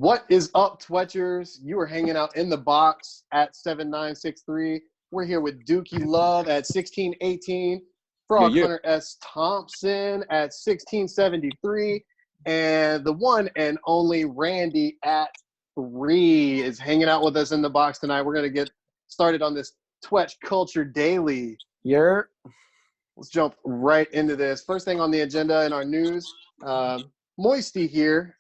What is up, Twetchers? You are hanging out in the box at 7963. We're here with Dookie Love at 1618, Frog Hunter S. Thompson at 1673, and the one and only Randy at 3 is hanging out with us in the box tonight. We're going to get started on this Twetch Culture Daily. Let's jump right into this. First thing on the agenda in our news, Moisty here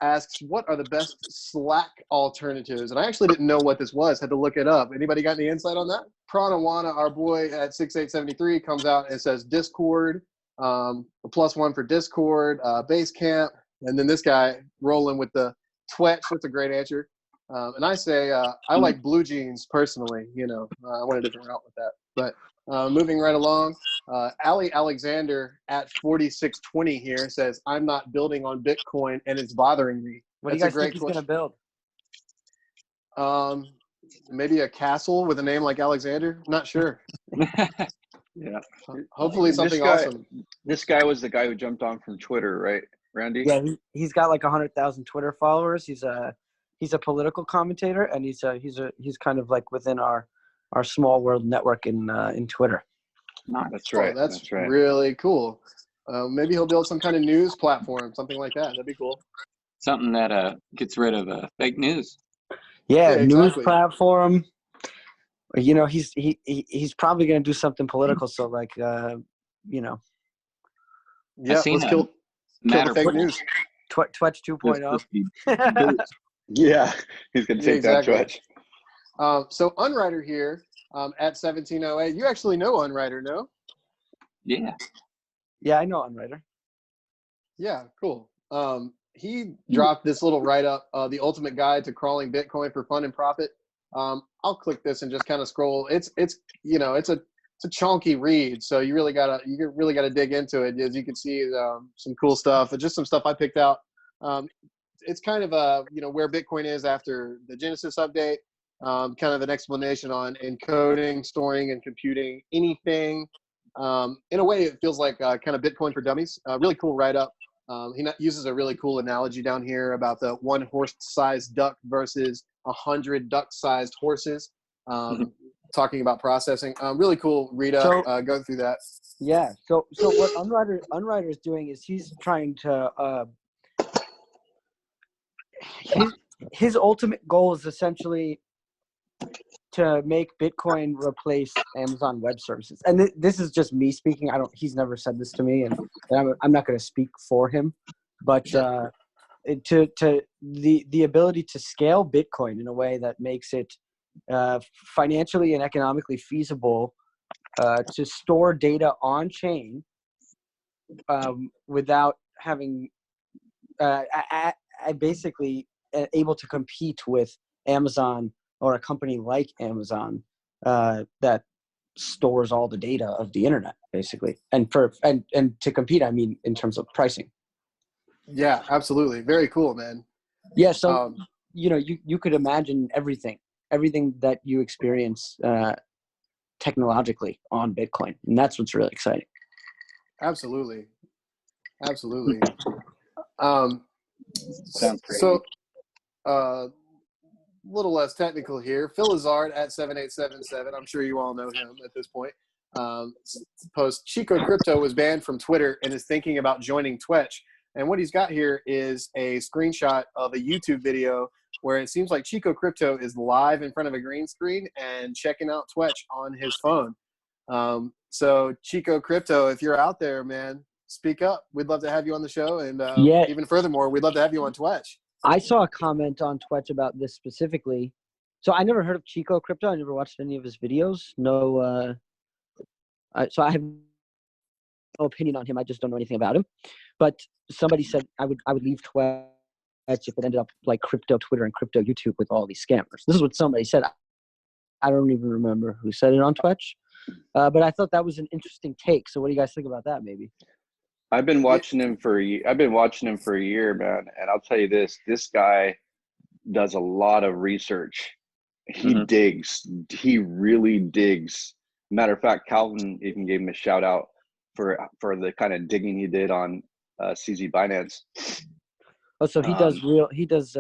asks, what are the best Slack alternatives? And I actually didn't know what this was. Had to look it up. Anybody got any insight on that? Pranawana, our boy at 6873, comes out and says Discord, a +1 for Discord, Basecamp, and then this guy rolling with the Twetch. That's a great answer. And I say I like blue jeans personally. I went a different route with that. But moving right along, Ali Alexander at 4620 here says, I'm not building on Bitcoin and it's bothering me. What do you guys think he's going to build? Maybe a castle with a name like Alexander. Not sure. Yeah. Hopefully something awesome. This guy was the guy who jumped on from Twitter, right, Randy? Yeah, he's got like 100,000 Twitter followers. He's a political commentator, and he's kind of like within our small world network in Twitter. That's right. Oh, that's right. Really cool. Maybe he'll build some kind of news platform, something like that. That'd be cool. Something that gets rid of fake news. Yeah, exactly. News platform. He's probably going to do something political. So like, Yeah, let's kill the fake news. Twetch 2.0. Yeah, he's going to take that Twetch. So Unwriter here at 1708. You actually know Unwriter, no? Yeah. Yeah, I know Unwriter. Yeah, cool. He dropped this little write-up, the ultimate guide to crawling Bitcoin for fun and profit. I'll click this and just kind of scroll. It's a chunky read, so you really gotta dig into it. As you can see, some cool stuff, just some stuff I picked out. It's kind of where Bitcoin is after the Genesis update. Kind of an explanation on encoding, storing, and computing anything. In a way, it feels like kind of Bitcoin for dummies. Really cool write-up. He uses a really cool analogy down here about the 1 horse-sized duck versus 100 duck-sized horses. Talking about processing. Really cool read-up. Go through that. Yeah. So what Unwriter is doing is he's trying to his ultimate goal is essentially to make Bitcoin replace Amazon Web Services. And this is just me speaking. He's never said this to me, and I'm not going to speak for him. But to the ability to scale Bitcoin in a way that makes it financially and economically feasible to store data on chain without having basically able to compete with Amazon or a company like Amazon that stores all the data of the internet, basically. And to compete, I mean, in terms of pricing. Yeah, absolutely. Very cool, man. Yeah. So, you could imagine everything that you experience technologically on Bitcoin. And that's what's really exciting. Absolutely. Absolutely. Sounds crazy. So, little less technical here. Phil Lazard at 7877. I'm sure you all know him at this point. Post Chico Crypto was banned from Twitter and is thinking about joining Twetch. And what he's got here is a screenshot of a YouTube video where it seems like Chico Crypto is live in front of a green screen and checking out Twetch on his phone. So Chico Crypto, if you're out there, man, speak up. We'd love to have you on the show. And even furthermore, we'd love to have you on Twetch. I saw a comment on Twetch about this specifically. So I never heard of Chico Crypto. I never watched any of his videos. No, so I have no opinion on him. I just don't know anything about him. But somebody said I would leave Twetch if it ended up like crypto Twitter and crypto YouTube with all these scammers. This is what somebody said. I don't even remember who said it on Twetch. But I thought that was an interesting take. So what do you guys think about that? Maybe. I've been watching him for a year, man. And I'll tell you this guy does a lot of research. He digs. He really digs. Matter of fact, Calvin even gave him a shout out for the kind of digging he did on CZ Binance. Oh, so he does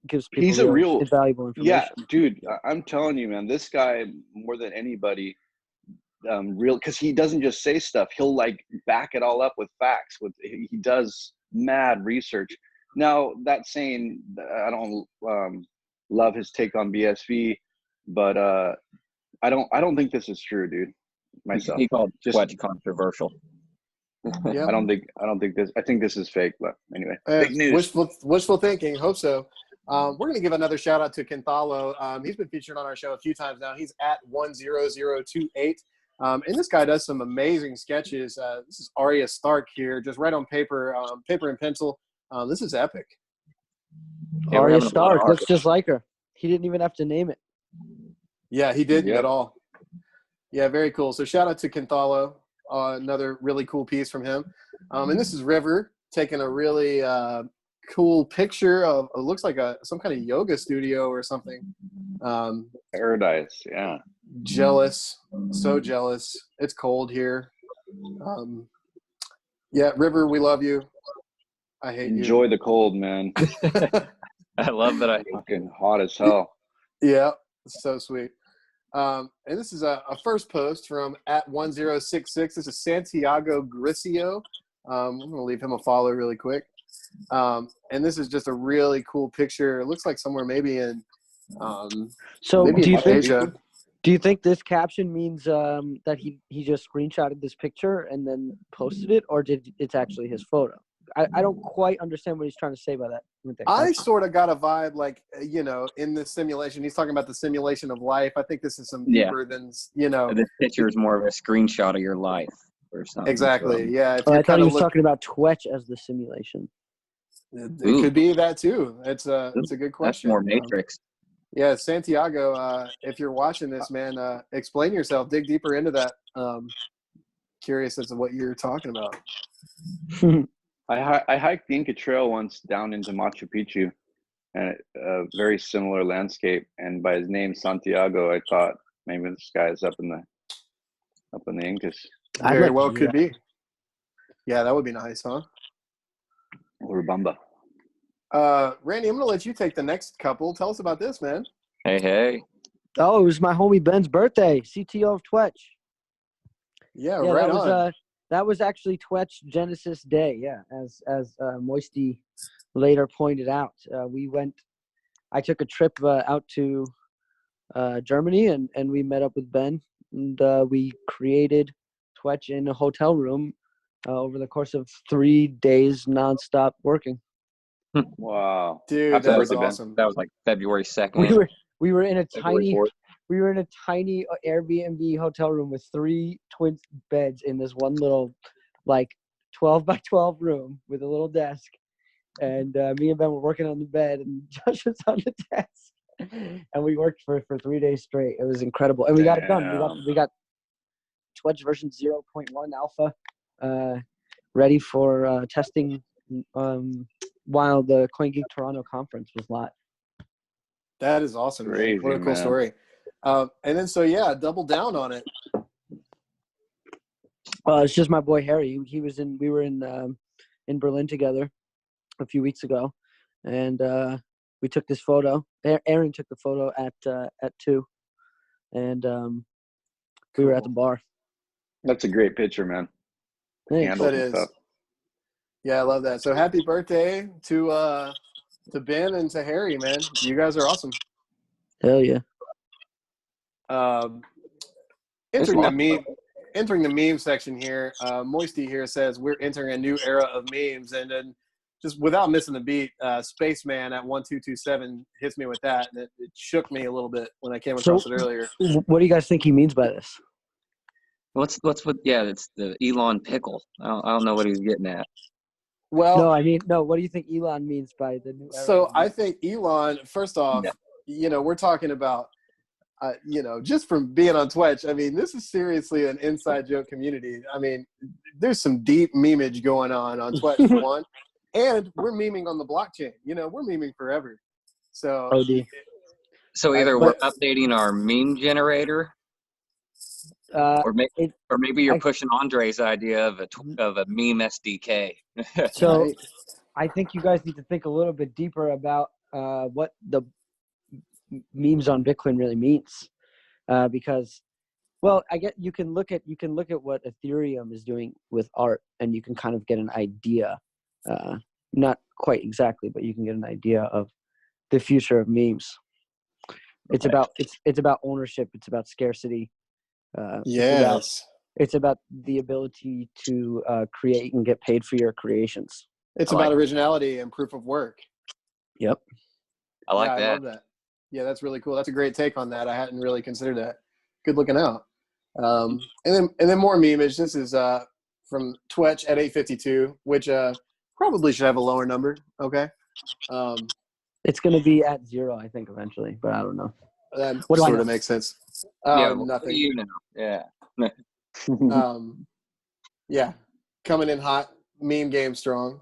gives people He's a real invaluable information. Yeah, dude. I'm telling you, man, this guy more than anybody, because he doesn't just say stuff. He'll like back it all up with facts. He does mad research. Now that saying, I don't love his take on BSV, but I don't think this is true, dude. Myself, He called Twetch controversial. Yeah. I don't think this. I think this is fake. But anyway, fake news. Wishful thinking. Hope so. We're going to give another shout out to Kenthalo. He's been featured on our show a few times now. He's at 10028. And this guy does some amazing sketches. This is Arya Stark here, just right on paper and pencil. This is epic. Yeah, Arya Stark looks just like her. He didn't even have to name it. Yeah, he didn't at all. Yeah, very cool. So shout out to Kenthalo. Another really cool piece from him. And this is River taking a really cool picture of, it looks like some kind of yoga studio or something. Paradise, yeah. Jealous, so jealous. It's cold here. Yeah, River, we love you. I hate you. Enjoy the cold, man. I love that. Fucking hot as hell. Yeah, so sweet. And this is a first post from at 1066. This is Santiago Gricio. I'm going to leave him a follow really quick. And this is just a really cool picture. It looks like somewhere maybe in so maybe do you think Asia. Do you think this caption means that he just screenshotted this picture and then posted it, or did it's actually his photo? I don't quite understand what he's trying to say by that. I sort of got a vibe like, in this simulation, he's talking about the simulation of life. I think this is some deeper than, This picture is more of a screenshot of your life or something. Exactly, So. yeah. I thought he was talking about Twetch as the simulation. It could be that too. It's a good question. That's more Matrix. Yeah, Santiago, if you're watching this, man, explain yourself. Dig deeper into that. Curious as to what you're talking about. I hiked the Inca Trail once down into Machu Picchu, and a very similar landscape. And by his name, Santiago, I thought maybe this guy is up in the Incas. Very well could be. Yeah, that would be nice, huh? Urubamba. Randy, I'm gonna let you take the next couple. Tell us about this, man. Hey. Oh, it was my homie Ben's birthday. CTO of Twetch. Yeah, right that on. Was, that was actually Twetch Genesis Day. Yeah, as Moisty later pointed out, I took a trip out to Germany, and we met up with Ben, and we created Twetch in a hotel room over the course of 3 days nonstop working. Wow, dude, that was awesome. That was like February 2nd. We were in a tiny Airbnb hotel room with 3 twin beds in this one little, like 12 by 12 room with a little desk, and me and Ben were working on the bed, and Josh was on the desk, and we worked for 3 days straight. It was incredible, and we got it done. We got Twetch version 0.1 alpha ready for testing while the CoinGeek Toronto conference was live. That is awesome. Crazy, what a cool story. And then, double down on it. It's just my boy Harry. We were in Berlin together a few weeks ago, and we took this photo. Aaron took the photo at 2, and we were at the bar. That's a great picture, man. That is. Yeah, I love that. So happy birthday to Ben and to Harry, man. You guys are awesome. Hell yeah. Entering the meme section here, Moisty here says we're entering a new era of memes, and then just without missing the beat, Spaceman at 1227 hits me with that, and it shook me a little bit when I came across it earlier. What do you guys think he means by this? It's the Elon pickle. I don't know what he's getting at. Well, no, what do you think Elon means by the new era? So I think Elon, first off, we're talking about, just from being on Twitch, I mean, this is seriously an inside joke community. I mean, there's some deep memeage going on Twitch for one, and we're memeing on the blockchain. We're memeing forever. So, So either we're updating our meme generator, or maybe you're pushing Andre's idea of a meme SDK. So I think you guys need to think a little bit deeper about what the memes on Bitcoin really means, because, well, I get you can look at what Ethereum is doing with art, and you can kind of get an idea, not quite exactly, but you can get an idea of the future of memes. It's about ownership. It's about scarcity. Yes. It's about the ability to create and get paid for your creations. It's about originality and proof of work. Yep. I like that. I love that. Yeah, that's really cool. That's a great take on that. I hadn't really considered that. Good looking out. And then more memeage. This is from Twetch at 852, which probably should have a lower number. Okay. It's going to be at 0, I think, eventually, but I don't know. That What do I sort know? of makes sense. Yeah, Nothing. you know. Yeah. Yeah, coming in hot, meme game strong.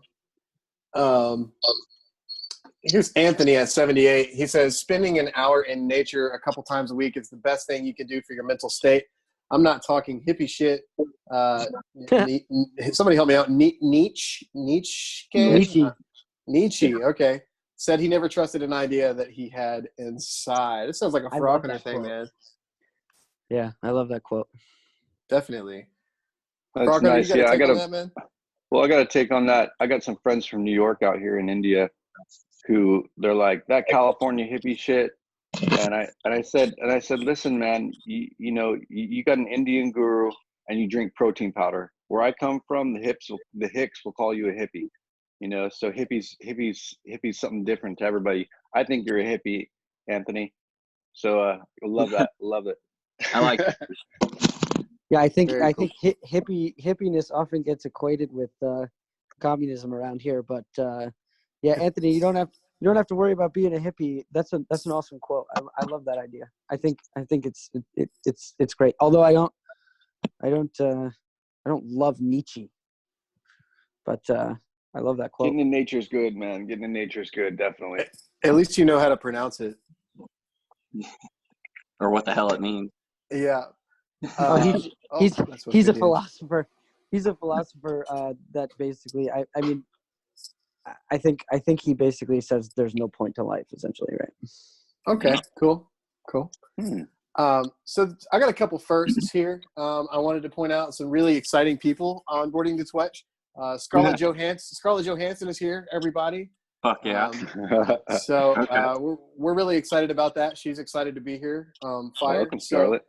Here's Anthony at 78. He says, spending an hour in nature a couple times a week is the best thing you can do for your mental state. I'm not talking hippie shit. Somebody help me out. Nietzsche. Okay. Said he never trusted an idea that he had inside. This sounds like a Faulkner thing, man. Yeah, I love that quote. Definitely. That's Faulkner, nice. you got Yeah, a take on that, man? Well, I got to take on that. I got some friends from New York out here in India who they're like, that California hippie shit. And I said, listen, man, you got an Indian guru and you drink protein powder. Where I come from, the hicks will call you a hippie. So hippies something different to everybody. I think you're a hippie, Anthony. So love that. Love it. I like it. Yeah, I think cool. hippiness often gets equated with communism around here, but yeah, Anthony, you don't have to worry about being a hippie. That's an awesome quote. I love that idea. I think it's great. Although I don't love Nietzsche, but I love that quote. Getting in nature is good, man. Getting in nature is good, definitely. At least you know how to pronounce it. Or what the hell it means. Yeah. He's a philosopher. He's a philosopher that basically, I think he basically says there's no point to life, essentially, right? Okay, cool. So I got a couple firsts here. I wanted to point out some really exciting people onboarding to Twetch. Scarlett Johansson is here, everybody. Fuck yeah. So Okay. we're really excited about that. She's excited to be here. Welcome, Scarlett.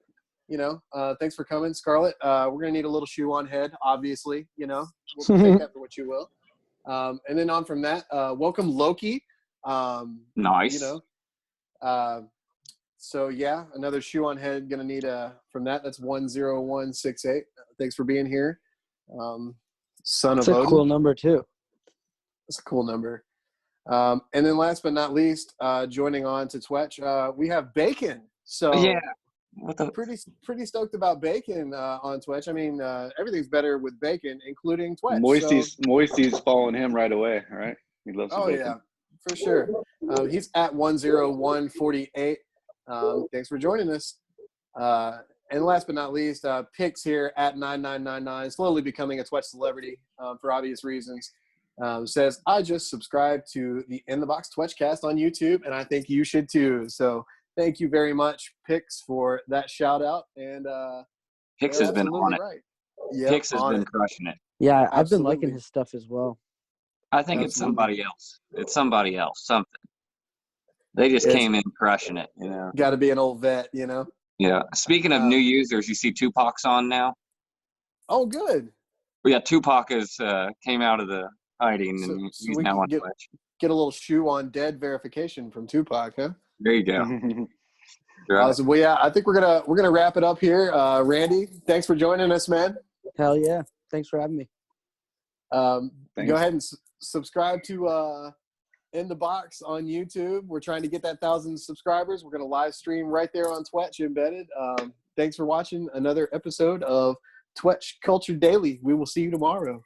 Thanks for coming, Scarlett. We're going to need a little shoe on head, obviously. We'll take that for what you will. And then on from that, welcome, Loki. Nice. So, yeah, another shoe on head going to need from that. That's 10168. Thanks for being here. Son of Odin. That's a cool number, too. That's a cool number. And then last but not least, joining on to Twetch, we have Bacon. So yeah, pretty stoked about Bacon on Twitch. I mean, everything's better with Bacon, including Twitch. Moisty's following him right away. All right, he loves some bacon. Yeah, for sure. He's at 10148. Thanks for joining us. And last but not least, Pix here at 9999, slowly becoming a Twitch celebrity for obvious reasons. Says, I just subscribed to the InTheBox Twitchcast on YouTube, and I think you should too. So thank you very much, Pix, for that shout out. And Pix has been on it. Right. Yeah, Pix has been crushing it. Yeah, I've been liking his stuff as well. I think it's somebody else. It's somebody else. Something. They just came in crushing it. Got to be an old vet, Yeah. Speaking of new users, you see Tupac's on now. Oh, good. Well, yeah, Tupac came out of the hiding, and he's now on Twitch. Get a little shoe on dead verification from Tupac, huh? There you go. Awesome. Well, yeah, I think we're gonna wrap it up here. Randy, thanks for joining us, man. Hell yeah! Thanks for having me. Go ahead and subscribe to InTheBox on YouTube. We're trying to get that 1,000 subscribers. We're gonna live stream right there on Twetch embedded. Thanks for watching another episode of Twetch Culture Daily. We will see you tomorrow.